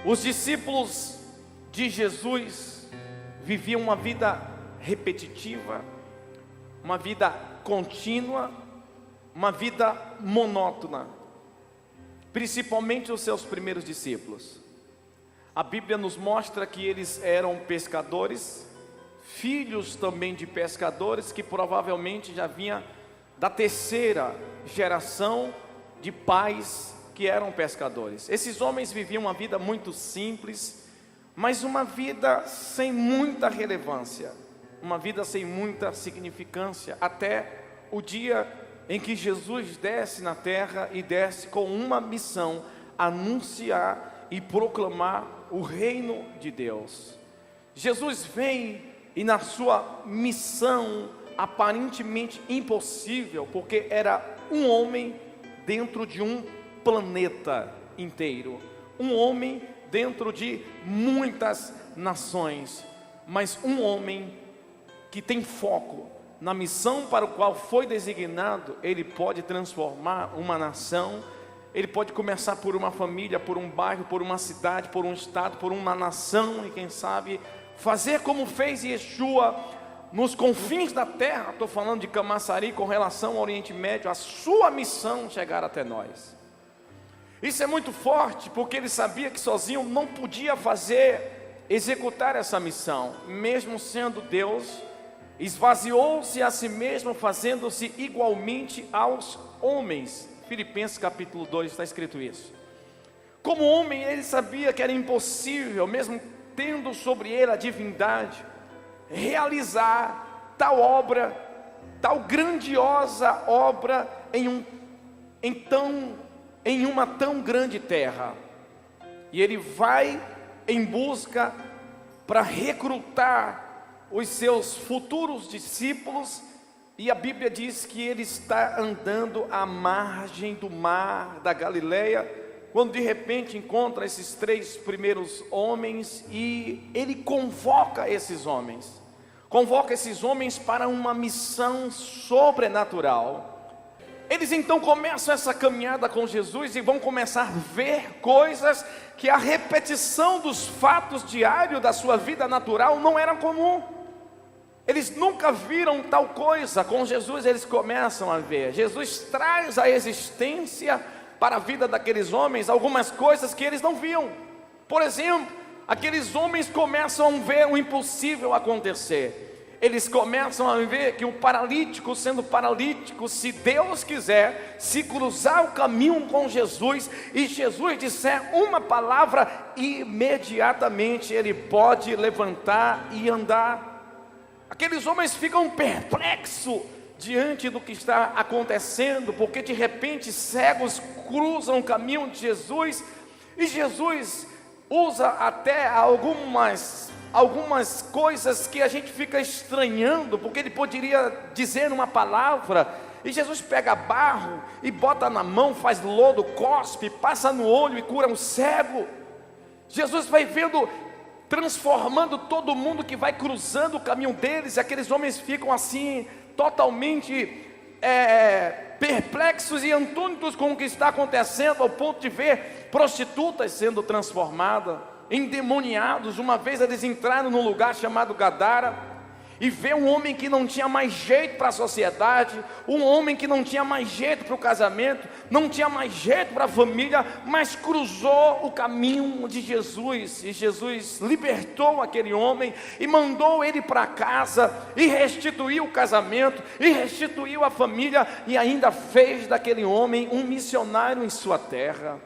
Os discípulos de Jesus viviam uma vida repetitiva, uma vida contínua, uma vida monótona, principalmente os seus primeiros discípulos. A Bíblia nos mostra que eles eram pescadores, filhos também de pescadores, que provavelmente já vinha da terceira geração de pais que eram pescadores. Esses homens viviam uma vida muito simples, mas uma vida sem muita relevância, uma vida sem muita significância, até o dia em que Jesus desce na terra e desce com uma missão: anunciar e proclamar o reino de Deus. Jesus vem e na sua missão aparentemente impossível, porque era um homem dentro de um planeta inteiro, um homem dentro de muitas nações, mas um homem que tem foco na missão para o qual foi designado. Ele pode transformar uma nação, ele pode começar por uma família, por um bairro, por uma cidade, por um estado, por uma nação, e quem sabe fazer como fez Yeshua nos confins da terra. Estou falando de Camaçari com relação ao Oriente Médio, a sua missão chegar até nós. Isso é muito forte, porque ele sabia que sozinho não podia executar essa missão. Mesmo sendo Deus, esvaziou-se a si mesmo, fazendo-se igualmente aos homens. Filipenses capítulo 2 está escrito isso. Como homem, ele sabia que era impossível, mesmo tendo sobre ele a divindade, realizar tal obra, tal grandiosa obra em uma tão grande terra. E ele vai em busca para recrutar os seus futuros discípulos, e a Bíblia diz que ele está andando à margem do mar da Galileia, quando de repente encontra esses 3 primeiros homens, e ele convoca esses homens para uma missão sobrenatural. Eles então começam essa caminhada com Jesus e vão começar a ver coisas que a repetição dos fatos diários da sua vida natural não era comum. Eles nunca viram tal coisa. Com Jesus eles começam a ver. Jesus traz à existência para a vida daqueles homens algumas coisas que eles não viam. Por exemplo, aqueles homens começam a ver o impossível acontecer. Eles começam a ver que o paralítico, sendo paralítico, se Deus quiser, se cruzar o caminho com Jesus e Jesus disser uma palavra, imediatamente ele pode levantar e andar. Aqueles homens ficam perplexos diante do que está acontecendo, porque de repente cegos cruzam o caminho de Jesus, e Jesus usa até algumas coisas que a gente fica estranhando, porque ele poderia dizer uma palavra, e Jesus pega barro e bota na mão, faz lodo, cospe, passa no olho e cura um cego. Jesus vai vendo, transformando todo mundo que vai cruzando o caminho deles, e aqueles homens ficam assim, totalmente perplexos e atônitos com o que está acontecendo, ao ponto de ver prostitutas sendo transformadas, endemoniados. Uma vez eles entraram num lugar chamado Gadara, e vê um homem que não tinha mais jeito para a sociedade, um homem que não tinha mais jeito para o casamento, não tinha mais jeito para a família, mas cruzou o caminho de Jesus, e Jesus libertou aquele homem, e mandou ele para casa, e restituiu o casamento, e restituiu a família, e ainda fez daquele homem um missionário em sua terra.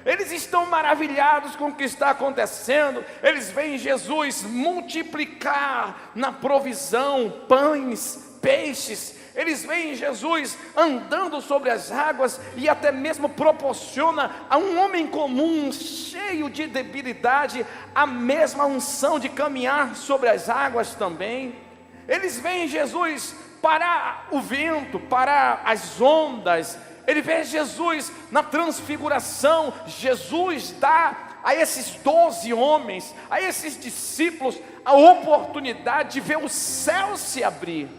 Eles estão maravilhados com o que está acontecendo. Eles veem Jesus multiplicar na provisão pães, peixes. Eles veem Jesus andando sobre as águas, e até mesmo proporciona a um homem comum, cheio de debilidade, a mesma unção de caminhar sobre as águas também. Eles veem Jesus parar o vento, parar as ondas. Ele vê Jesus na transfiguração. Jesus dá a esses 12 homens, a esses discípulos, a oportunidade de ver o céu se abrir.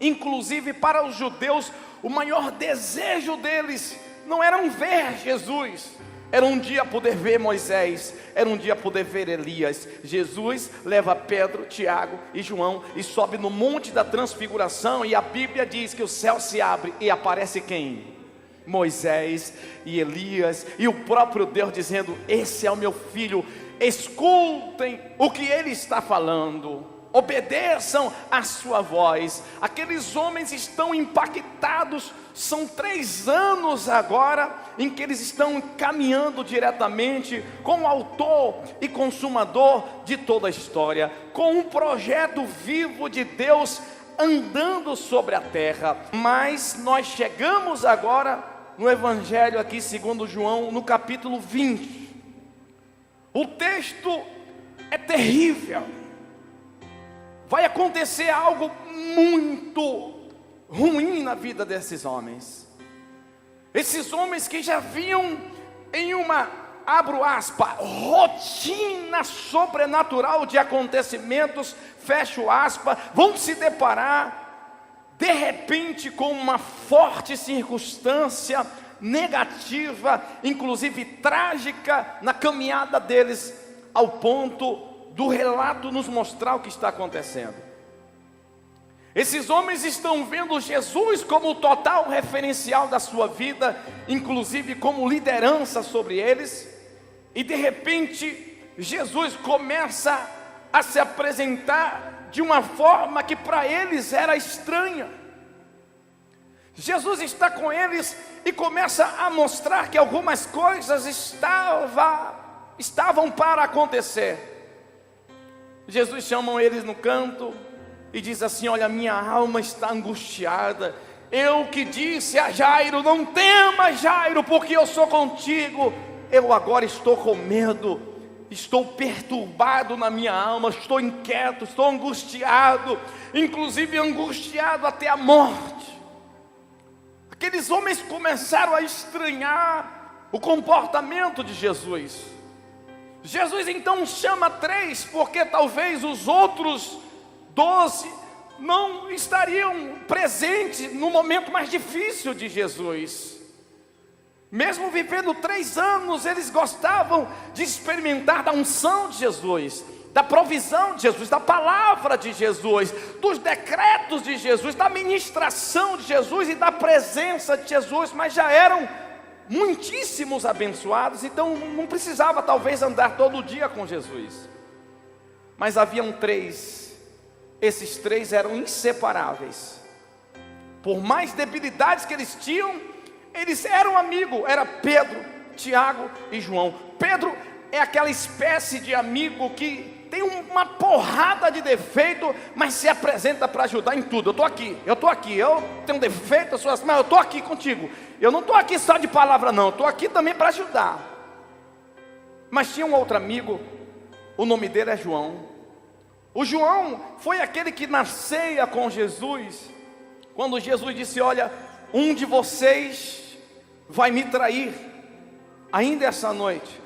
Inclusive para os judeus, o maior desejo deles não era ver Jesus, Era um dia poder ver Moisés, era um dia poder ver Elias. Jesus leva Pedro, Tiago e João e sobe no monte da transfiguração, e a Bíblia diz que o céu se abre e aparece quem? Moisés e Elias, e o próprio Deus dizendo: esse é o meu filho, escutem o que ele está falando, obedeçam a sua voz. Aqueles homens estão impactados. São 3 anos agora em que eles estão caminhando diretamente com o autor e consumador de toda a história, com um projeto vivo de Deus andando sobre a terra. Mas nós chegamos agora no evangelho aqui segundo João, no capítulo 20. O texto é terrível. Vai acontecer algo muito ruim na vida desses homens. Esses homens que já vinham em uma, abro aspas, rotina sobrenatural de acontecimentos, fecho aspas, vão se deparar de repente com uma forte circunstância negativa, inclusive trágica, na caminhada deles, ao ponto do relato nos mostrar o que está acontecendo. Esses homens estão vendo Jesus como o total referencial da sua vida, inclusive como liderança sobre eles, e de repente Jesus começa a se apresentar de uma forma que para eles era estranha. Jesus está com eles e começa a mostrar que algumas coisas estavam para acontecer. Jesus chama eles no canto e diz assim: olha, minha alma está angustiada. Eu que disse a Jairo: não tema, Jairo, porque eu sou contigo. Eu agora estou com medo, estou perturbado na minha alma, estou inquieto, estou angustiado, inclusive angustiado até a morte. Aqueles homens começaram a estranhar o comportamento de Jesus. Jesus então chama 3, porque talvez os outros 12 não estariam presentes no momento mais difícil de Jesus. Mesmo vivendo 3 anos, eles gostavam de experimentar da unção de Jesus, da provisão de Jesus, da palavra de Jesus, dos decretos de Jesus, da ministração de Jesus e da presença de Jesus, mas já eram muitíssimos abençoados, então não precisava talvez andar todo dia com Jesus. Mas haviam 3, esses 3 eram inseparáveis. Por mais debilidades que eles tinham, eles eram amigos. Era Pedro, Tiago e João. Pedro é aquela espécie de amigo que tem uma porrada de defeito, mas se apresenta para ajudar em tudo. Eu estou aqui, eu tenho defeito, mas eu estou aqui contigo. Eu não estou aqui só de palavra não, eu estou aqui também para ajudar. Mas tinha um outro amigo, o nome dele é João. O João foi aquele que na ceia com Jesus, quando Jesus disse: olha, um de vocês vai me trair, ainda essa noite.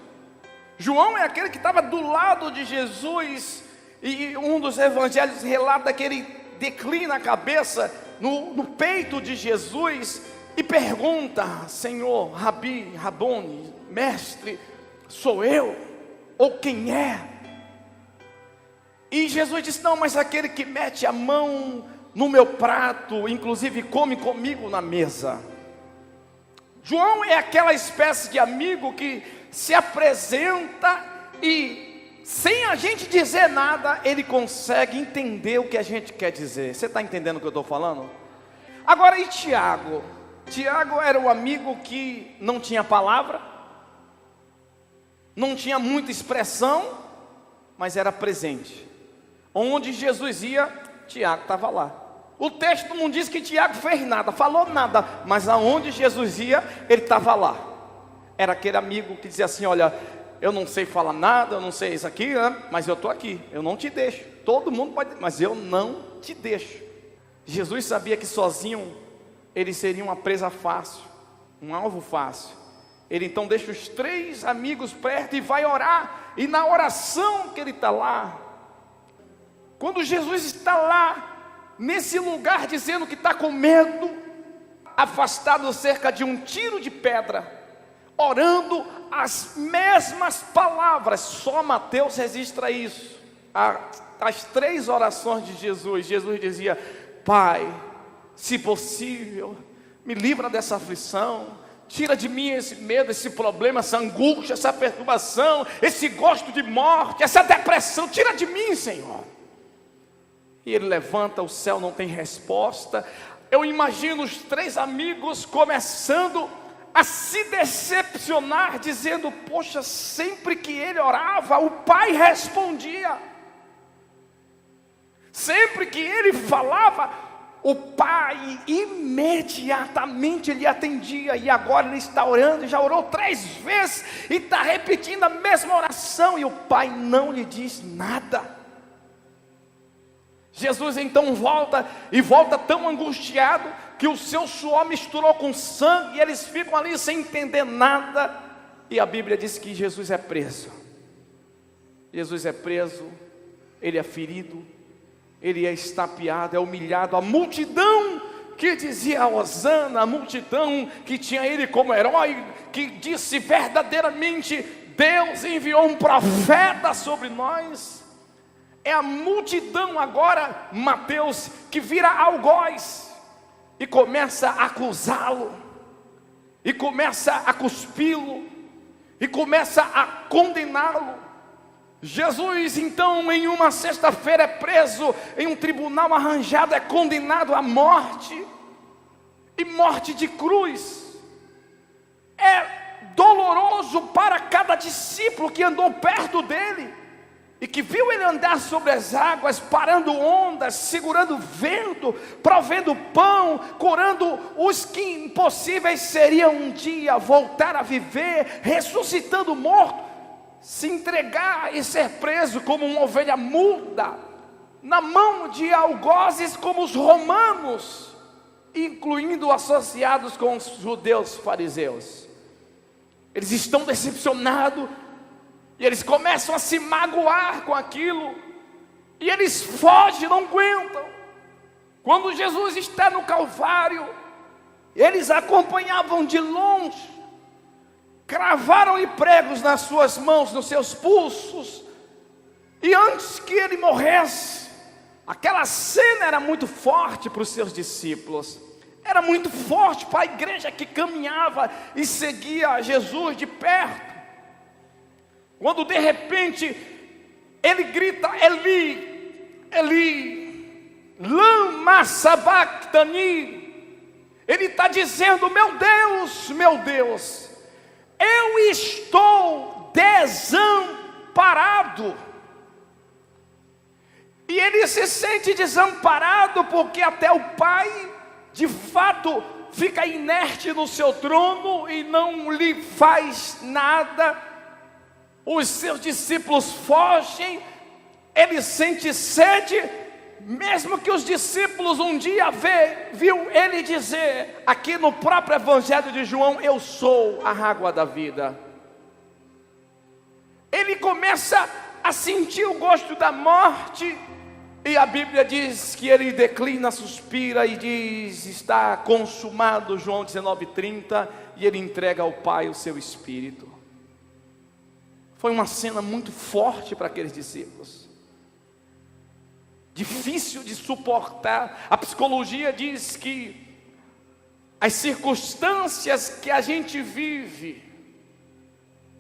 João é aquele que estava do lado de Jesus, e um dos evangelhos relata que ele declina a cabeça no peito de Jesus e pergunta: Senhor, Rabi, Rabone, mestre, sou eu? Ou quem é? E Jesus disse: não, mas aquele que mete a mão no meu prato, inclusive come comigo na mesa. João é aquela espécie de amigo que se apresenta e, sem a gente dizer nada, ele consegue entender o que a gente quer dizer. Você está entendendo o que eu estou falando? Agora, e Tiago? Tiago era o amigo que não tinha palavra, não tinha muita expressão, mas era presente. Onde Jesus ia, Tiago estava lá. O texto não diz que Tiago fez nada, falou nada, mas aonde Jesus ia, ele estava lá. Era aquele amigo que dizia assim: olha, eu não sei falar nada, eu não sei isso aqui, mas eu estou aqui, eu não te deixo. Todo mundo pode, mas eu não te deixo. Jesus sabia que sozinho ele seria uma presa fácil, um alvo fácil. Ele então deixa os 3 amigos perto e vai orar. E na oração que ele está lá, quando Jesus está lá, nesse lugar, dizendo que está com medo, afastado cerca de um tiro de pedra, orando as mesmas palavras. Só Mateus registra isso. As 3 orações de Jesus. Jesus dizia: Pai, se possível, me livra dessa aflição, tira de mim esse medo, esse problema, essa angústia, essa perturbação, esse gosto de morte, essa depressão, tira de mim, Senhor. E ele levanta, o céu não tem resposta. Eu imagino os 3 amigos começando a se decepcionar, dizendo: poxa, sempre que ele orava, o Pai respondia. Sempre que ele falava, o Pai imediatamente lhe atendia. E agora ele está orando, já orou 3 vezes e está repetindo a mesma oração, e o Pai não lhe diz nada. Jesus então volta tão angustiado que o seu suor misturou com sangue, e eles ficam ali sem entender nada. E a Bíblia diz que Jesus é preso. Jesus é preso, ele é ferido, ele é estapeado, é humilhado. A multidão que dizia hosana, a multidão que tinha ele como herói, que disse verdadeiramente: Deus enviou um profeta sobre nós. É a multidão agora, Mateus, que vira algoz e começa a acusá-lo, e começa a cuspi-lo, e começa a condená-lo. Jesus então, em uma sexta-feira, é preso em um tribunal arranjado, é condenado à morte, e morte de cruz. É doloroso para cada discípulo que andou perto dele, e que viu ele andar sobre as águas, parando ondas, segurando vento, provendo pão, curando os que impossíveis seriam um dia voltar a viver, ressuscitando o morto, se entregar e ser preso como uma ovelha muda, na mão de algozes como os romanos, incluindo associados com os judeus fariseus. Eles estão decepcionados, e eles começam a se magoar com aquilo, e eles fogem, não aguentam. Quando Jesus está no Calvário, eles acompanhavam de longe, cravaram-lhe pregos nas suas mãos, nos seus pulsos, e antes que ele morresse, aquela cena era muito forte para os seus discípulos, era muito forte para a igreja que caminhava e seguia Jesus de perto. Quando de repente ele grita: Eli, Eli, lama sabachthani. Ele está dizendo: meu Deus, eu estou desamparado. E ele se sente desamparado porque até o Pai, de fato, fica inerte no seu trono e não lhe faz nada. Os seus discípulos fogem, ele sente sede, mesmo que os discípulos um dia viu ele dizer, aqui no próprio Evangelho de João: eu sou a água da vida. Ele começa a sentir o gosto da morte, e a Bíblia diz que ele declina, suspira e diz: está consumado, João 19:30, e ele entrega ao Pai o seu Espírito. Foi uma cena muito forte para aqueles discípulos, difícil de suportar. A psicologia diz que as circunstâncias que a gente vive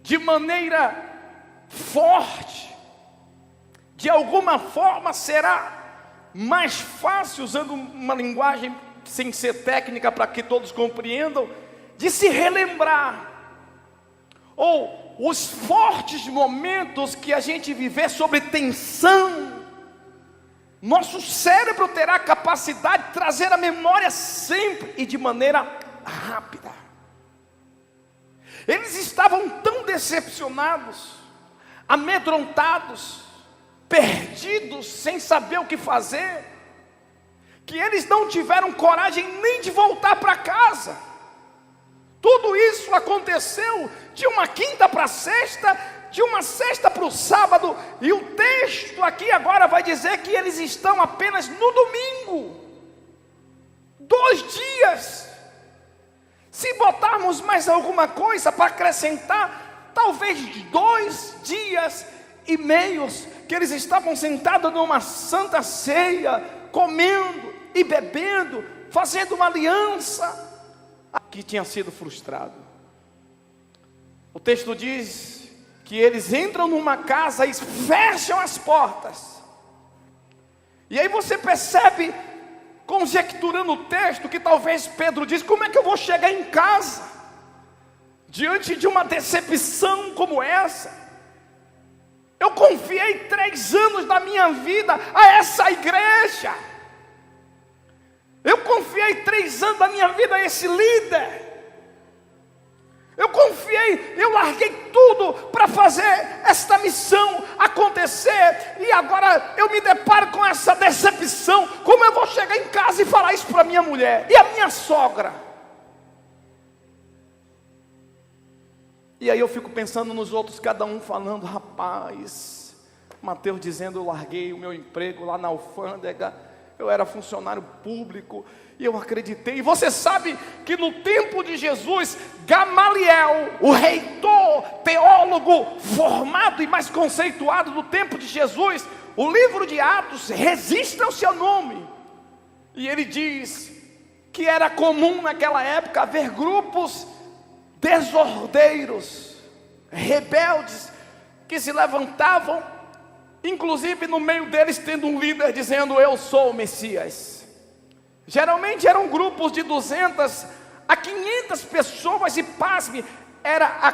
de maneira forte, de alguma forma será mais fácil, usando uma linguagem sem ser técnica para que todos compreendam, de se relembrar, ou os fortes momentos que a gente viver sob tensão, nosso cérebro terá a capacidade de trazer a memória sempre e de maneira rápida. Eles estavam tão decepcionados, amedrontados, perdidos, sem saber o que fazer, que eles não tiveram coragem nem de voltar para casa. Tudo isso aconteceu de uma quinta para sexta, de uma sexta para o sábado, e o texto aqui agora vai dizer que eles estão apenas no domingo. 2 dias Se botarmos mais alguma coisa para acrescentar, talvez 2 dias e meios que eles estavam sentados numa santa ceia, comendo e bebendo, fazendo uma aliança, que tinha sido frustrado. O texto diz que eles entram numa casa e fecham as portas. E aí você percebe, conjecturando o texto, que talvez Pedro diz: como é que eu vou chegar em casa diante de uma decepção como essa? Eu confiei 3 anos da minha vida a essa igreja. Eu confiei 3 anos da minha vida a esse líder. Eu larguei tudo para fazer esta missão acontecer, e agora eu me deparo com essa decepção. Como eu vou chegar em casa e falar isso para minha mulher e a minha sogra? E aí eu fico pensando nos outros, cada um falando: rapaz, Mateus dizendo: eu larguei o meu emprego lá na alfândega, eu era funcionário público, e eu acreditei. E você sabe que no tempo de Jesus, Gamaliel, o reitor, teólogo formado e mais conceituado do tempo de Jesus, o livro de Atos registra o seu nome. E ele diz que era comum naquela época haver grupos desordeiros, rebeldes, que se levantavam, inclusive no meio deles tendo um líder dizendo: eu sou o Messias. Geralmente eram grupos de 200 a 500 pessoas, e pasme, era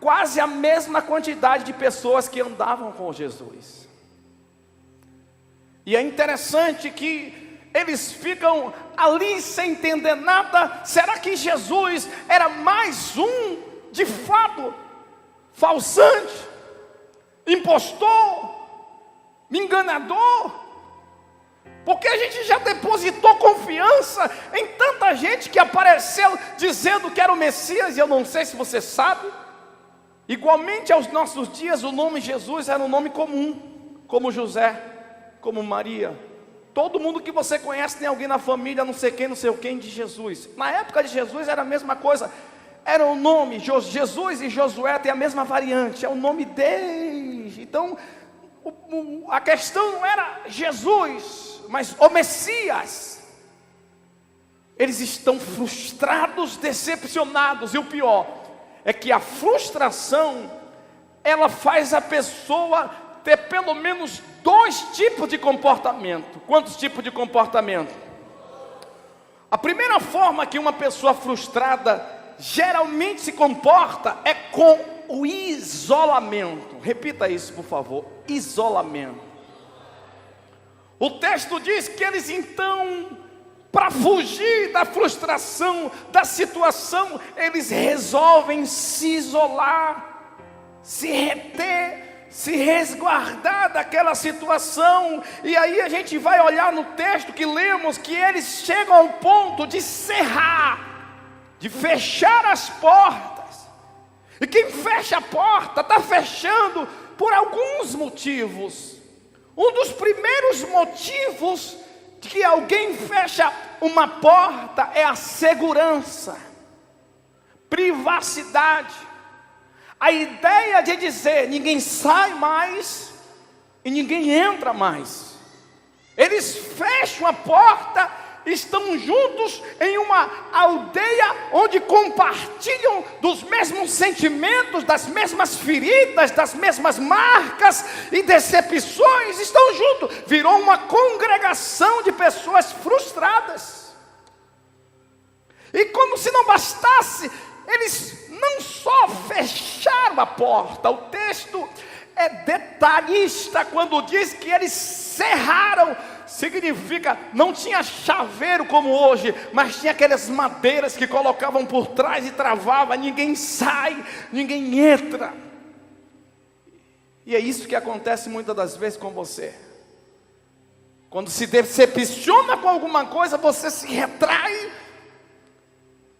quase a mesma quantidade de pessoas que andavam com Jesus. E é interessante que eles ficam ali sem entender nada. Será que Jesus era mais um, de fato, falsante, impostor, enganador? Porque a gente já depositou confiança em tanta gente que apareceu dizendo que era o Messias. E eu não sei se você sabe, igualmente aos nossos dias, o nome Jesus era um nome comum, como José, como Maria. Todo mundo que você conhece tem alguém na família, não sei quem, não sei quem, de Jesus. Na época de Jesus era a mesma coisa. Era o nome, Jesus e Josué tem a mesma variante, é o nome deles. Então, a questão não era Jesus, mas o Messias. Eles estão frustrados, decepcionados. E o pior é que a frustração, ela faz a pessoa ter pelo menos 2 tipos de comportamento. Quantos tipos de comportamento? A primeira forma que uma pessoa frustrada geralmente se comporta é com o isolamento. Repita isso, por favor: isolamento. O texto diz que eles então, para fugir da frustração, da situação, eles resolvem se isolar, se reter, se resguardar daquela situação. E aí a gente vai olhar no texto que lemos, que eles chegam ao ponto de cerrar, de fechar as portas. E quem fecha a porta está fechando por alguns motivos. Um dos primeiros motivos de que alguém fecha uma porta é a segurança, privacidade. A ideia de dizer: ninguém sai mais e ninguém entra mais. Eles fecham a porta, estão juntos em uma aldeia onde compartilham dos mesmos sentimentos, das mesmas feridas, das mesmas marcas e decepções. Estão juntos, virou uma congregação de pessoas frustradas. E como se não bastasse, eles não só fecharam a porta, o texto é detalhista quando diz que eles cerraram. Significa, não tinha chaveiro como hoje, mas tinha aquelas madeiras que colocavam por trás e travava. Ninguém sai, ninguém entra. E é isso que acontece muitas das vezes com você. Quando se decepciona com alguma coisa, você se retrai.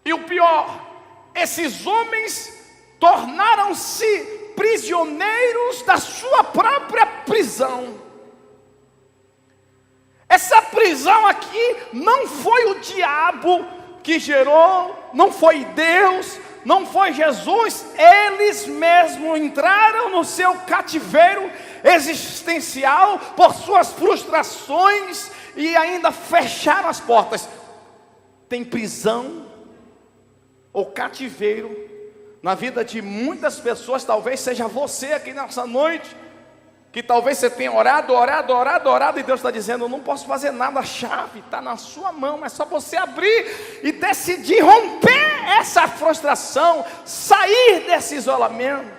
E o pior, esses homens tornaram-se prisioneiros da sua própria prisão. Essa prisão aqui não foi o diabo que gerou, não foi Deus, não foi Jesus, eles mesmos entraram no seu cativeiro existencial por suas frustrações e ainda fecharam as portas. Tem prisão ou cativeiro na vida de muitas pessoas. Talvez seja você aqui nessa noite, que talvez você tenha orado, e Deus está dizendo: eu não posso fazer nada, a chave está na sua mão, é só você abrir e decidir romper essa frustração, sair desse isolamento.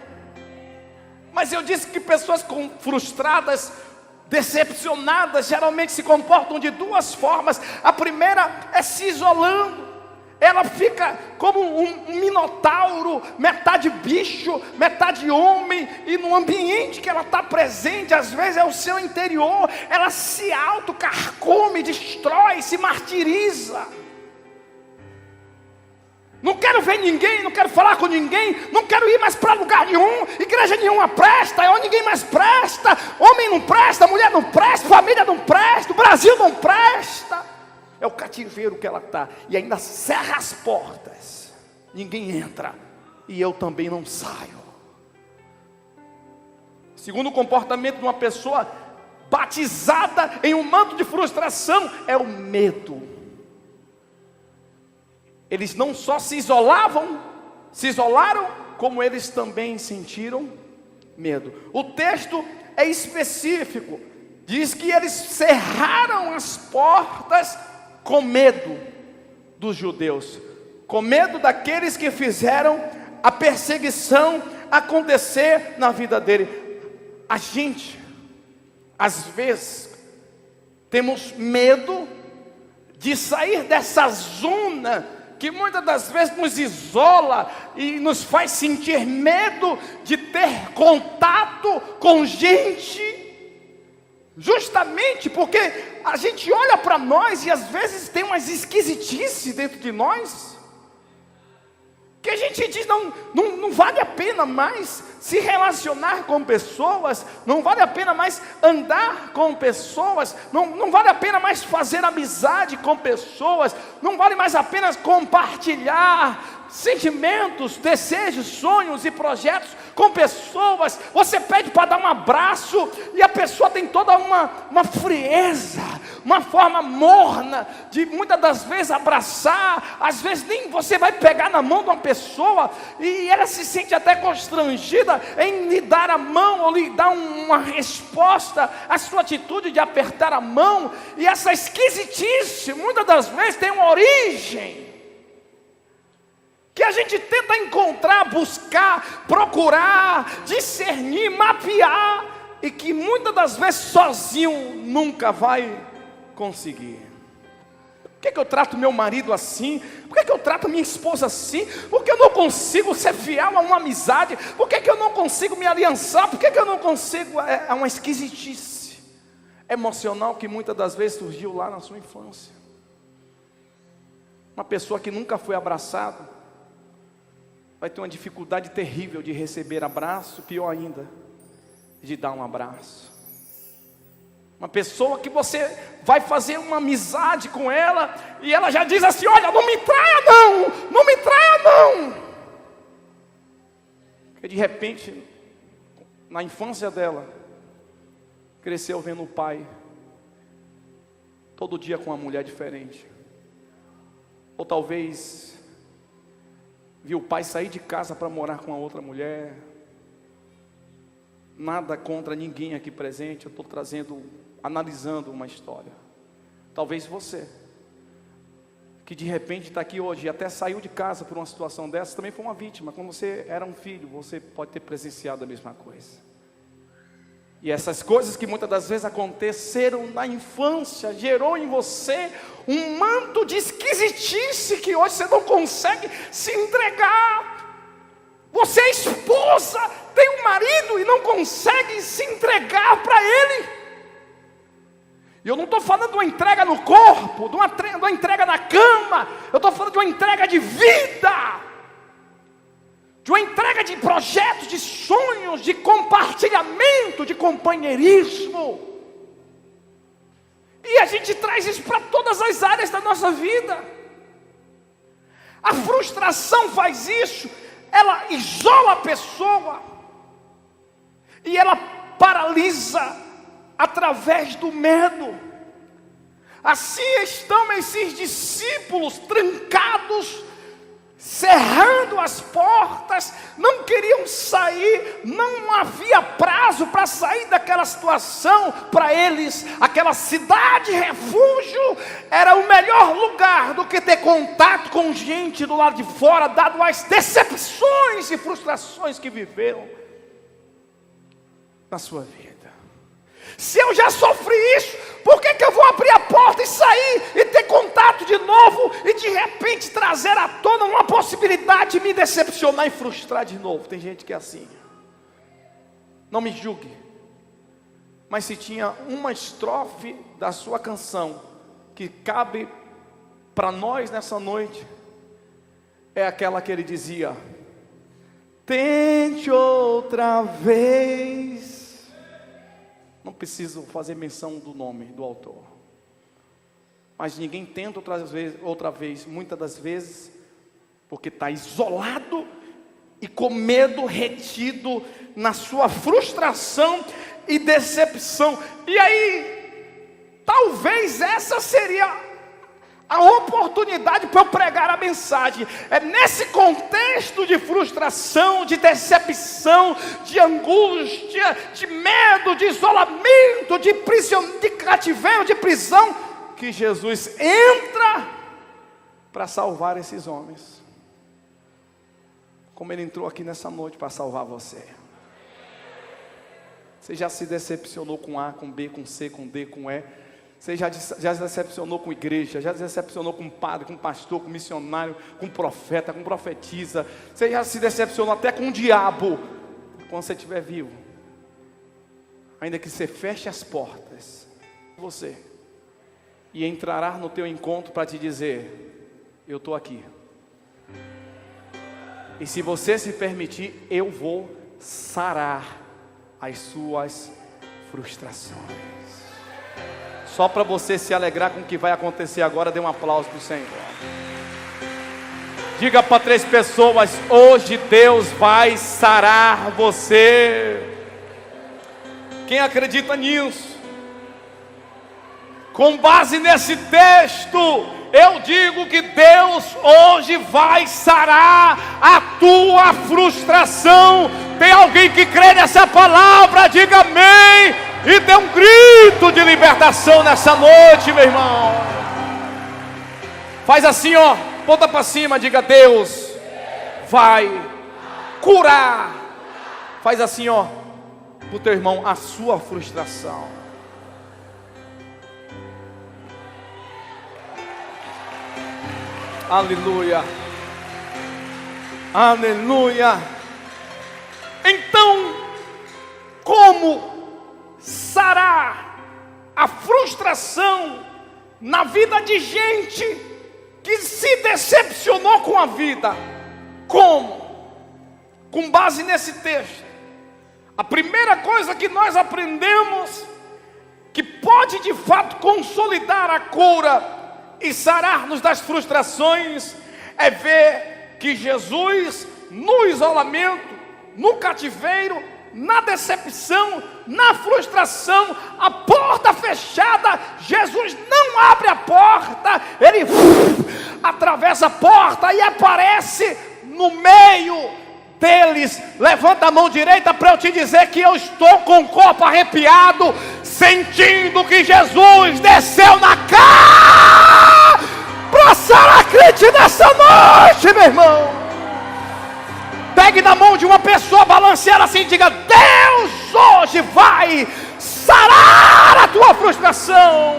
Mas eu disse que pessoas frustradas, decepcionadas, geralmente se comportam de duas formas. A primeira é se isolando. Ela fica como um minotauro, metade bicho, metade homem, e no ambiente que ela está presente, às vezes é o seu interior, ela se autocarcome, destrói, se martiriza. Não quero ver ninguém, não quero falar com ninguém, não quero ir mais para lugar nenhum, igreja nenhuma presta, ninguém mais presta, homem não presta, mulher não presta, família não presta, o Brasil não presta. É o cativeiro que ela está, e ainda cerra as portas, ninguém entra, e eu também não saio. Segundo o comportamento de uma pessoa batizada em um manto de frustração, é o medo. Eles não só se isolaram, como eles também sentiram medo. O texto é específico, diz que eles cerraram as portas com medo dos judeus, com medo daqueles que fizeram a perseguição acontecer na vida dele. A gente, às vezes, temos medo de sair dessa zona que muitas das vezes nos isola e nos faz sentir medo de ter contato com gente. Justamente porque a gente olha para nós e às vezes tem umas esquisitices dentro de nós, que a gente diz: não vale a pena mais se relacionar com pessoas, não vale a pena mais andar com pessoas, não vale a pena mais fazer amizade com pessoas, não vale mais a pena compartilhar sentimentos, desejos, sonhos e projetos com pessoas. Você pede para dar um abraço e a pessoa tem toda uma frieza, uma forma morna de muitas das vezes abraçar. Às vezes nem você vai pegar na mão de uma pessoa e ela se sente até constrangida em lhe dar a mão ou lhe dar uma resposta à sua atitude de apertar a mão. E essa esquisitice muitas das vezes tem uma origem que a gente tenta encontrar, buscar, procurar, discernir, mapear, e que muitas das vezes sozinho nunca vai conseguir. Por que eu trato meu marido assim? Por que eu trato minha esposa assim? Por que eu não consigo ser fiel a uma amizade? Por que eu não consigo me aliançar? Por que eu não consigo? É uma esquisitice emocional que muitas das vezes surgiu lá na sua infância. Uma pessoa que nunca foi abraçada vai ter uma dificuldade terrível de receber abraço, pior ainda, de dar um abraço. Uma pessoa que você vai fazer uma amizade com ela, e ela já diz assim: olha, não me traia não, não me traia não. Porque de repente, na infância dela, cresceu vendo o pai, todo dia com uma mulher diferente. Ou talvez viu o pai sair de casa para morar com a outra mulher. Nada contra ninguém aqui presente, eu estou analisando uma história. Talvez você, que de repente está aqui hoje e até saiu de casa por uma situação dessa, também foi uma vítima. Quando você era um filho, você pode ter presenciado a mesma coisa. E essas coisas que muitas das vezes aconteceram na infância, gerou em você um manto de esquisitice que hoje você não consegue se entregar. Você é esposa, tem um marido e não consegue se entregar para ele. E eu não estou falando de uma entrega no corpo, de uma entrega na cama. Eu estou falando de uma entrega de vida, de uma entrega de projetos, de sonhos, de compartilhamento, de companheirismo. E a gente traz isso para todas as áreas da nossa vida. A frustração faz isso, ela isola a pessoa e ela paralisa através do medo. Assim estão esses discípulos trancados, cerrando as portas, não queriam sair, não havia prazo para sair daquela situação. Para eles, aquela cidade refúgio era o melhor lugar do que ter contato com gente do lado de fora, dado as decepções e frustrações que viveram na sua vida. Se eu já sofri isso, por que eu vou abrir a porta e sair e ter contato de novo e de repente trazer à tona uma possibilidade de me decepcionar e frustrar de novo? Tem gente que é assim. Não me julgue, mas se tinha uma estrofe da sua canção que cabe para nós nessa noite, é aquela que ele dizia: tente outra vez. Não preciso fazer menção do nome do autor, mas ninguém tenta outra vez, muitas das vezes, porque está isolado e com medo retido na sua frustração e decepção. E aí, talvez essa seria a oportunidade para eu pregar a mensagem. É nesse contexto de frustração, de decepção, de angústia, de medo, de isolamento, de cativeiro, de prisão, que Jesus entra para salvar esses homens, como Ele entrou aqui nessa noite para salvar você. Você já se decepcionou com A, com B, com C, com D, com E? Você já se decepcionou com igreja, já se decepcionou com padre, com pastor, com missionário, com profeta, com profetisa. Você já se decepcionou até com o diabo. Quando você estiver vivo, ainda que você feche as portas, você, e entrará no teu encontro para te dizer: eu estou aqui. E se você se permitir, eu vou sarar as suas frustrações. Só para você se alegrar com o que vai acontecer agora, dê um aplauso para o Senhor. Diga para 3 pessoas: hoje Deus vai sarar você. Quem acredita nisso? Com base nesse texto, eu digo que Deus hoje vai sarar a tua frustração. Tem alguém que crê nessa palavra? Diga amém. E dê um grito de libertação nessa noite, meu irmão. Faz assim, ó, ponta para cima, diga: Deus vai curar. Faz assim, ó, pro teu irmão, a sua frustração. Aleluia. Aleluia. Então, como sarar a frustração na vida de gente que se decepcionou com a vida? Como? Com base nesse texto, a primeira coisa que nós aprendemos, que pode de fato consolidar a cura e sarar-nos das frustrações, é ver que Jesus, no isolamento, no cativeiro, na decepção, na frustração, a porta fechada, Jesus não abre a porta, Ele atravessa a porta e aparece no meio deles. Levanta a mão direita para eu te dizer que eu estou com o corpo arrepiado, sentindo que Jesus desceu na cara para sarar a crente nessa noite, meu irmão. Pegue na mão de uma pessoa, balance ela assim e diga: Deus hoje vai sarar a tua frustração.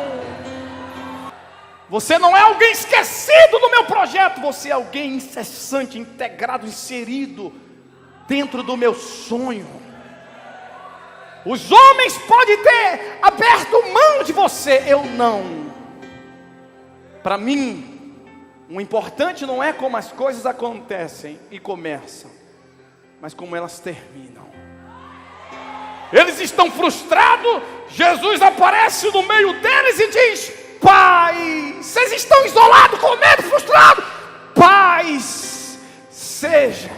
Você não é alguém esquecido do meu projeto, você é alguém incessante, integrado, inserido dentro do meu sonho. Os homens podem ter aberto mão de você, eu não. Para mim, o importante não é como as coisas acontecem e começam, mas como elas terminam. Eles estão frustrados, Jesus aparece no meio deles e diz: Pai, vocês estão isolados, com medo, frustrados. paz seja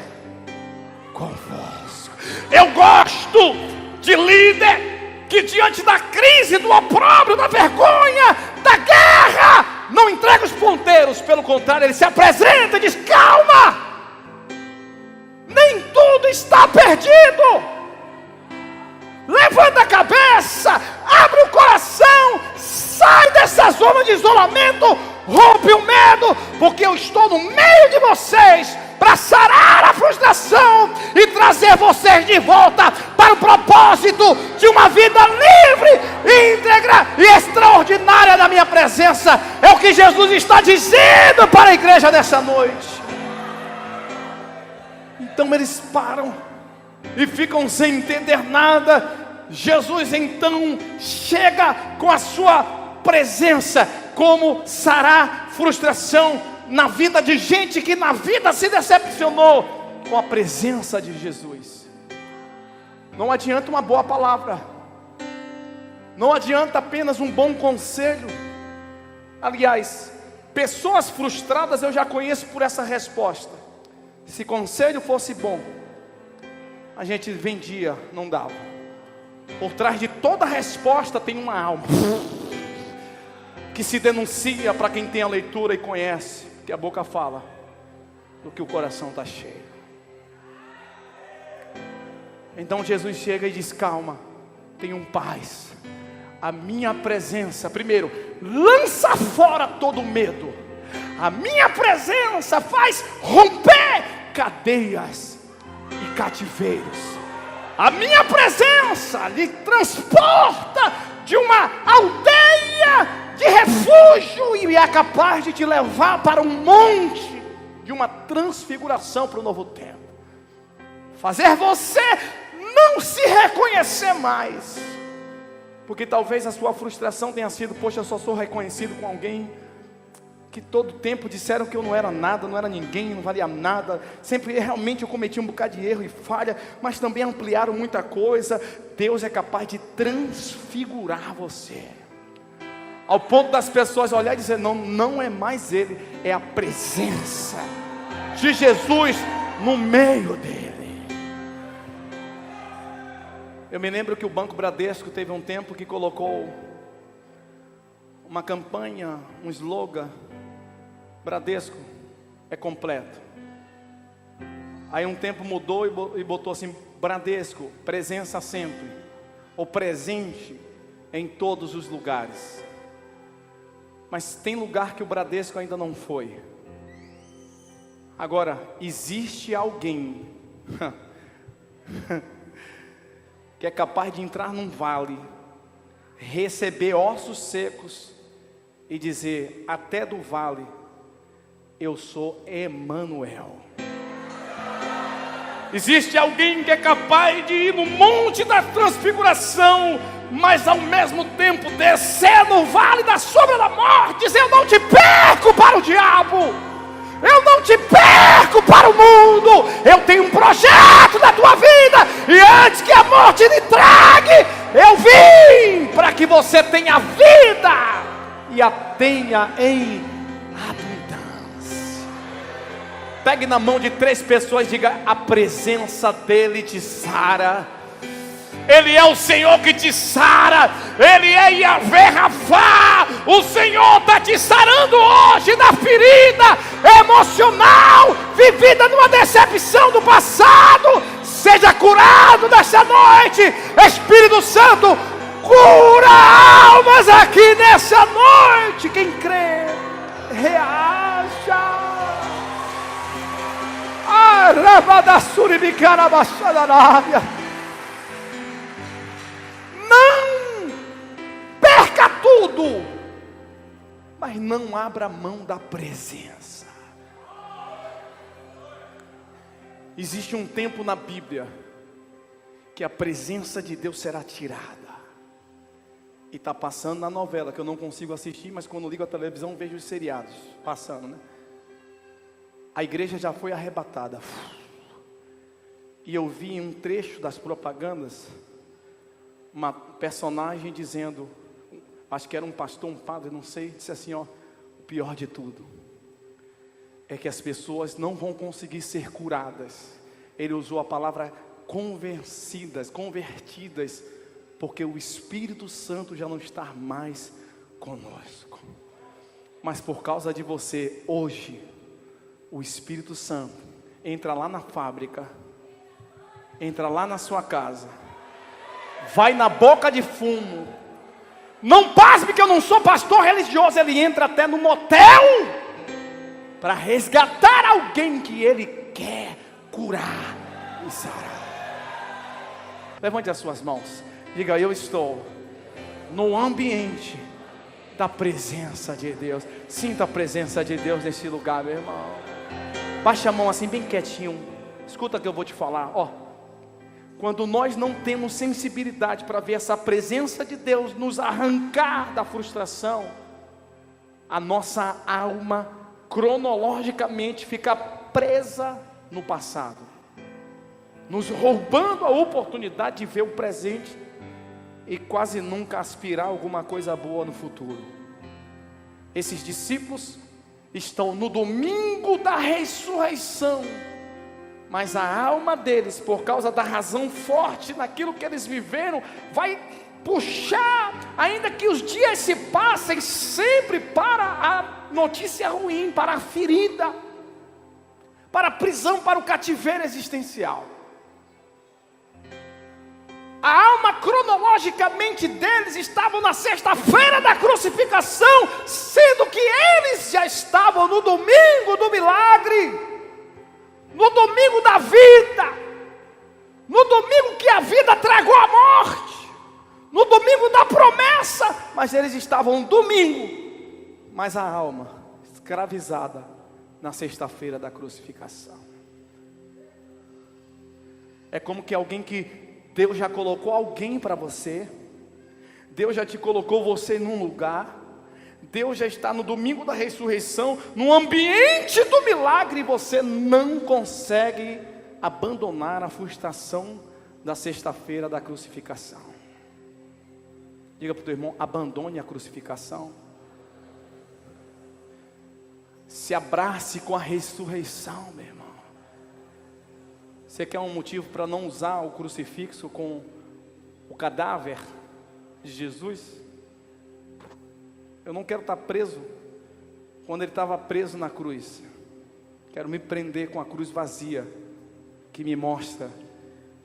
convosco. Eu gosto de líder que diante da crise, do opróbrio, da vergonha, da guerra, não entrega os ponteiros, pelo contrário, ele se apresenta e diz: calma, nem tudo está perdido. Levanta a cabeça, abre o coração, sai dessa zona de isolamento, rompe o medo, porque eu estou no meio de vocês para sarar a frustração e trazer vocês de volta para o propósito de uma vida livre, íntegra e extraordinária na minha presença. É o que Jesus está dizendo para a igreja nessa noite. Então eles param e ficam sem entender nada. Jesus então chega com a sua presença, como sarar frustração na vida de gente que na vida se decepcionou com a presença de Jesus. Não adianta uma boa palavra, não adianta apenas um bom conselho. Aliás, pessoas frustradas eu já conheço por essa resposta: se conselho fosse bom, a gente vendia, não dava. Por trás de toda resposta tem uma alma que se denuncia para quem tem a leitura e conhece, que a boca fala do que o coração está cheio. Então Jesus chega e diz: calma, tenham paz. A minha presença, primeiro, lança fora todo o medo. A minha presença faz romper cadeias e cativeiros. A minha presença lhe transporta de uma aldeia de refúgio e é capaz de te levar para um monte de uma transfiguração para o novo tempo. Fazer você não se reconhecer mais, porque talvez a sua frustração tenha sido: poxa, eu só sou reconhecido com alguém que todo tempo disseram que eu não era nada, não era ninguém, não valia nada. Sempre realmente eu cometi um bocado de erro e falha, mas também ampliaram muita coisa. Deus é capaz de transfigurar você, ao ponto das pessoas olhar e dizer: não, não é mais ele, é a presença de Jesus no meio dele. Eu me lembro que o Banco Bradesco teve um tempo que colocou uma campanha, um slogan: Bradesco é completo. Aí um tempo mudou e botou assim: Bradesco, presença sempre, ou presente em todos os lugares. Mas tem lugar que o Bradesco ainda não foi. Agora, existe alguém que é capaz de entrar num vale, receber ossos secos e dizer: até do vale eu sou Emanuel. Existe alguém que é capaz de ir no monte da transfiguração, mas ao mesmo tempo descer no vale da sombra da morte, dizer: eu não te perco para o diabo, eu não te perco para o mundo, eu tenho um projeto na tua vida, e antes que a morte lhe trague, eu vim para que você tenha vida e a tenha em abundância. Pegue na mão de 3 pessoas e diga: a presença dele te sara. Ele é o Senhor que te sara. Ele é Yahvé Rafá. O Senhor está te sarando hoje da ferida emocional vivida numa decepção do passado. Seja curado nesta noite. Espírito Santo, cura almas aqui nessa noite. Quem crê, reaja. Não perca tudo, mas não abra mão da presença. Existe um tempo na Bíblia que a presença de Deus será tirada. E está passando na novela, que eu não consigo assistir, mas quando ligo a televisão vejo os seriados passando, né? A igreja já foi arrebatada. E eu vi em um trecho das propagandas uma personagem dizendo, acho que era um pastor, um padre, não sei, disse assim: ó, o pior de tudo, é que as pessoas não vão conseguir ser curadas. Ele usou a palavra convertidas, porque o Espírito Santo já não está mais conosco. Mas por causa de você, hoje, o Espírito Santo entra lá na fábrica, entra lá na sua casa, vai na boca de fumo. Não pasme que eu não sou pastor religioso. Ele entra até no motel para resgatar alguém que ele quer curar e sarar. Levante as suas mãos. Diga: eu estou no ambiente da presença de Deus. Sinta a presença de Deus nesse lugar, meu irmão. Baixa a mão assim bem quietinho. Escuta o que eu vou te falar. Quando nós não temos sensibilidade para ver essa presença de Deus nos arrancar da frustração, a nossa alma cronologicamente fica presa no passado, nos roubando a oportunidade de ver o presente e quase nunca aspirar alguma coisa boa no futuro. Esses discípulos estão no domingo da ressurreição, mas a alma deles, por causa da razão forte naquilo que eles viveram, vai puxar, ainda que os dias se passem, sempre para a notícia ruim, para a ferida, para a prisão, para o cativeiro existencial. A alma cronologicamente deles estava na sexta-feira da crucificação, sendo que eles já estavam no domingo do milagre, no domingo da vida, no domingo que a vida tragou a morte, no domingo da promessa. Mas eles estavam no domingo, mas a alma escravizada na sexta-feira da crucificação. É como que alguém que Deus já colocou alguém para você, Deus já te colocou você num lugar, Deus já está no domingo da ressurreição, no ambiente do milagre, e você não consegue abandonar a frustração da sexta-feira da crucificação. Diga para o teu irmão: abandone a crucificação. Se abrace com a ressurreição, meu irmão. Você quer um motivo para não usar o crucifixo com o cadáver de Jesus? Eu não quero estar preso quando ele estava preso na cruz. Quero me prender com a cruz vazia, que me mostra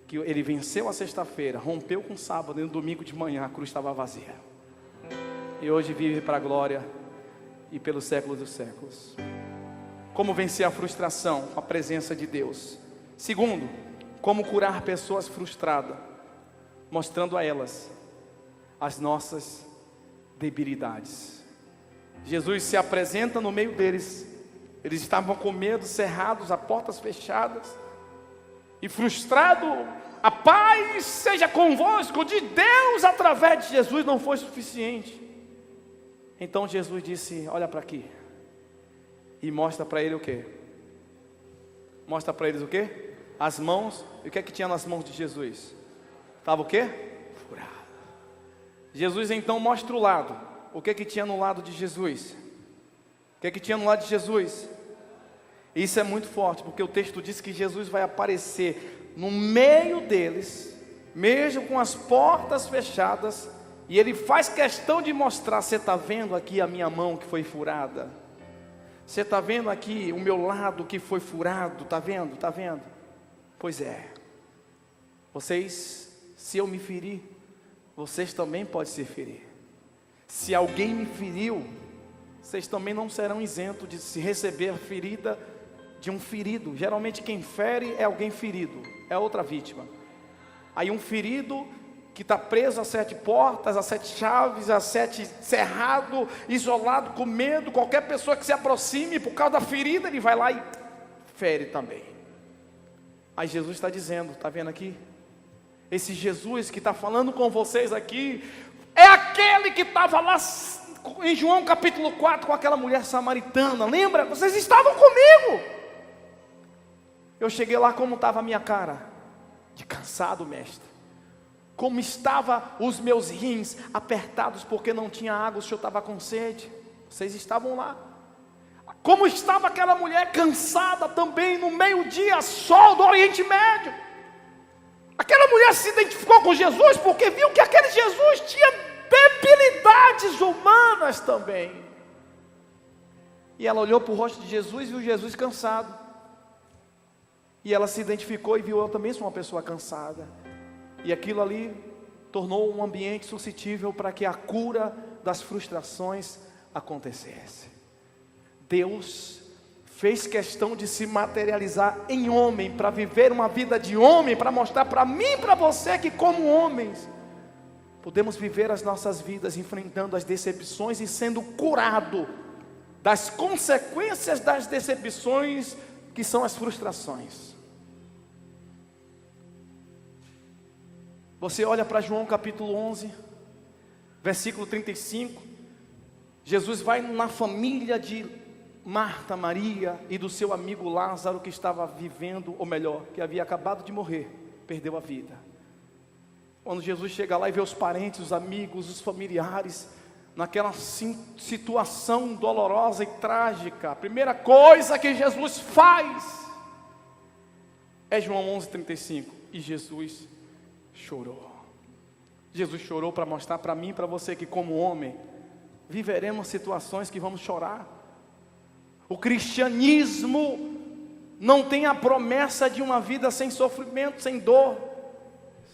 que ele venceu a sexta-feira, rompeu com o sábado, e no domingo de manhã a cruz estava vazia. E hoje vive para a glória e pelos séculos dos séculos. Como vencer a frustração com a presença de Deus? Segundo, como curar pessoas frustradas, mostrando a elas as nossas debilidades. Jesus se apresenta no meio deles. Eles estavam com medo, cerrados, a portas fechadas, e frustrado. A paz seja convosco de Deus através de Jesus não foi suficiente. Então Jesus disse: olha para aqui, e mostra para ele o quê? Mostra para eles o quê? As mãos. E o que é que tinha nas mãos de Jesus? Estava o quê? Furado. Jesus então mostra o lado. O que é que tinha no lado de Jesus? O que é que tinha no lado de Jesus? Isso é muito forte, porque o texto diz que Jesus vai aparecer no meio deles, mesmo com as portas fechadas, e ele faz questão de mostrar: você está vendo aqui a minha mão que foi furada? Você está vendo aqui o meu lado que foi furado? Está vendo? Está vendo? Pois é. Vocês, se eu me ferir, vocês também podem se ferir. Se alguém me feriu, vocês também não serão isentos de se receber a ferida de um ferido. Geralmente quem fere é alguém ferido, é outra vítima. Aí um ferido que está preso a 7 portas, a 7 chaves, a 7 cerrado, isolado, com medo. Qualquer pessoa que se aproxime por causa da ferida, ele vai lá e fere também. Aí Jesus está dizendo: está vendo aqui? Esse Jesus que está falando com vocês aqui é aquele que estava lá em João capítulo 4 com aquela mulher samaritana. Lembra? Vocês estavam comigo. Eu cheguei lá, como estava a minha cara? De cansado, mestre. Como estavam os meus rins apertados porque não tinha água, o senhor estava com sede. Vocês estavam lá. Como estava aquela mulher cansada também no meio-dia, sol do Oriente Médio. Aquela mulher se identificou com Jesus porque viu que aquele Jesus tinha debilidades humanas também. E ela olhou para o rosto de Jesus e viu Jesus cansado. E ela se identificou e viu: eu também sou uma pessoa cansada. E aquilo ali tornou um ambiente suscetível para que a cura das frustrações acontecesse. Deus fez questão de se materializar em homem, para viver uma vida de homem, para mostrar para mim e para você que, como homens, podemos viver as nossas vidas enfrentando as decepções e sendo curado das consequências das decepções, que são as frustrações. Você olha para João capítulo 11, versículo 35, Jesus vai na família de Marta, Maria e do seu amigo Lázaro, que estava vivendo, ou melhor, que havia acabado de morrer, perdeu a vida. Quando Jesus chega lá e vê os parentes, os amigos, os familiares, naquela situação dolorosa e trágica, a primeira coisa que Jesus faz é João 11:35, e Jesus chorou. Jesus chorou para mostrar para mim e para você que, como homem, viveremos situações que vamos chorar. O cristianismo não tem a promessa de uma vida sem sofrimento, sem dor,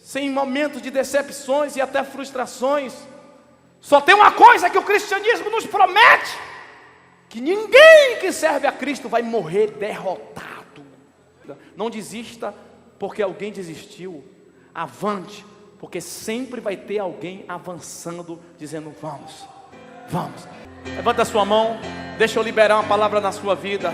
sem momentos de decepções e até frustrações. Só tem uma coisa que o cristianismo nos promete: que ninguém que serve a Cristo vai morrer derrotado. Não desista porque alguém desistiu. Avante, porque sempre vai ter alguém avançando, dizendo: vamos, vamos. Levanta a sua mão, deixa eu liberar uma palavra na sua vida.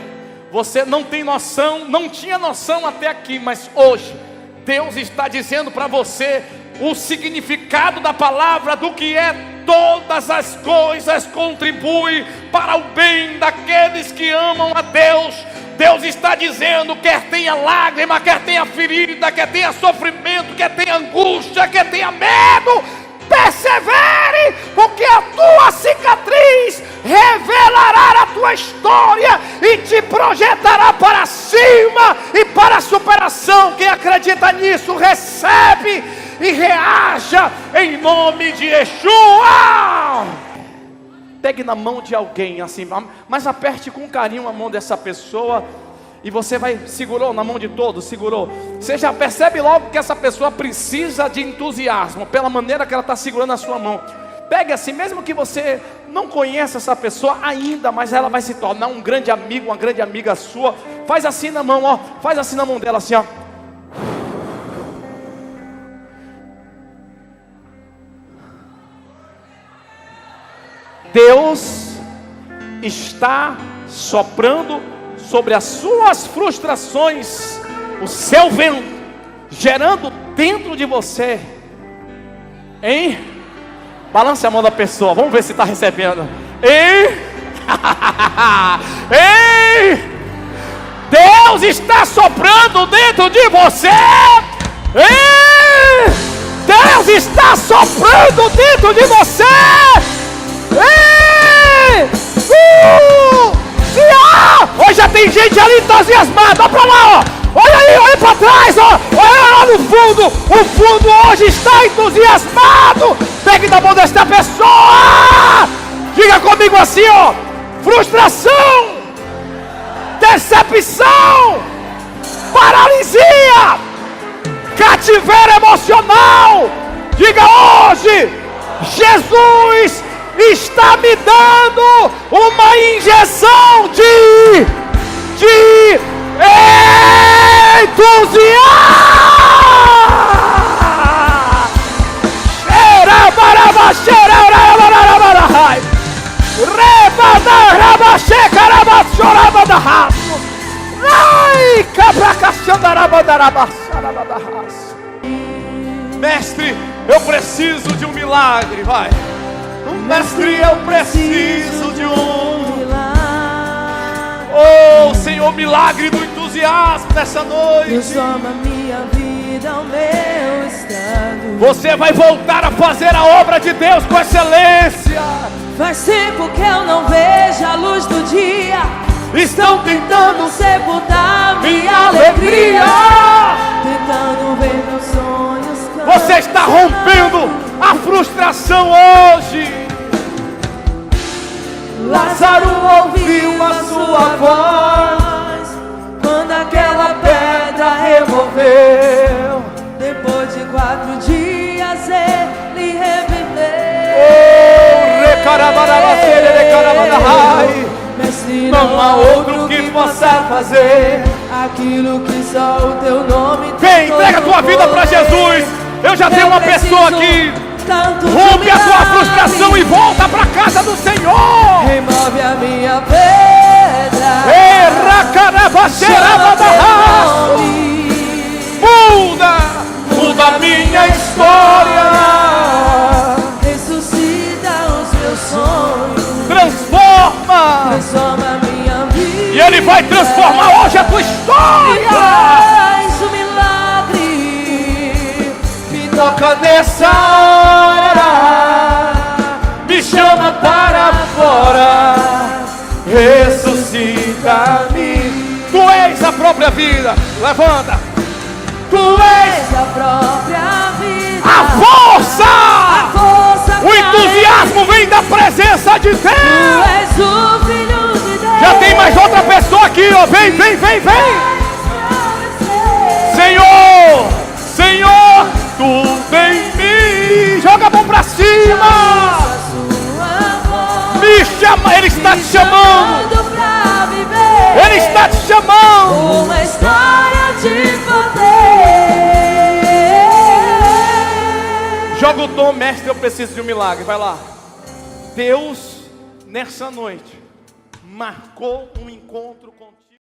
Você não tem noção, não tinha noção até aqui, mas hoje Deus está dizendo para você o significado da palavra, do que é: todas as coisas contribuem para o bem daqueles que amam a Deus. Deus está dizendo: quer tenha lágrima, quer tenha ferida, quer tenha sofrimento, quer tenha angústia, quer tenha medo, persevere, porque a tua cicatriz revelará a tua história e te projetará para cima e para a superação. Quem acredita nisso, recebe e reaja em nome de Yeshua. Pegue na mão de alguém assim, mas aperte com carinho a mão dessa pessoa. E você vai, segurou na mão de todos, segurou. Você já percebe logo que essa pessoa precisa de entusiasmo, pela maneira que ela está segurando a sua mão. Pegue assim, mesmo que você não conheça essa pessoa ainda, mas ela vai se tornar um grande amigo, uma grande amiga sua. Faz assim na mão, ó, faz assim na mão dela, assim, ó. Deus está soprando sobre as suas frustrações o seu vento, gerando dentro de você, hein? Balance a mão da pessoa, vamos ver se está recebendo. Hein? Hein? Deus está soprando dentro de você. Hein? Deus está soprando dentro de você. Hoje já tem gente ali entusiasmada. Olha pra lá, ó. Olha aí, olha pra trás, ó. Olha lá no fundo. O fundo hoje está entusiasmado. Pegue na mão desta pessoa. Diga comigo assim, ó: frustração, decepção, paralisia, cativeiro emocional. Diga hoje: Jesus está me dando uma injeção de entusiasmo. Mestre, eu preciso de um milagre, vai. Mestre, eu preciso de um milagre. Oh, Senhor, milagre do entusiasmo nessa noite. Transforma minha vida ao meu estado. Você vai voltar a fazer a obra de Deus com excelência. Faz tempo que eu não vejo a luz do dia. estão tentando sepultar minha alegria. tentando ver meus sonhos Você está rompendo a frustração hoje. Lázaro ouviu a sua voz quando aquela pedra removeu. Depois de 4 dias ele reviveu. Mestre, Não há outro que possa fazer aquilo que só o teu nome Vem, entrega a tua vida para Jesus. Eu já tenho uma pessoa aqui. Rompe a tua frustração e volta para a casa do Senhor. Remove a minha pedra. Muda a minha história. Ressuscita os meus sonhos. Transforma. Transforma a minha vida. E Ele vai transformar hoje a tua Me história. faz um milagre. Me Toca nessa hora. Me chama para fora. Ressuscita-me. Tu és a própria vida. Levanta. Tu és a própria vida. a força. A força. O entusiasmo vem da presença de Deus. Tu és o Filho de Deus. Já tem mais outra pessoa aqui, ó. Vem, vem, vem, vem. Senhor, Senhor, tudo em mim. Joga a mão pra cima. Me chama, Ele está te chamando. Ele está te chamando. Uma história de poder. Joga o tom, mestre, eu preciso de um milagre. Vai lá. Deus, nessa noite, marcou um encontro contigo.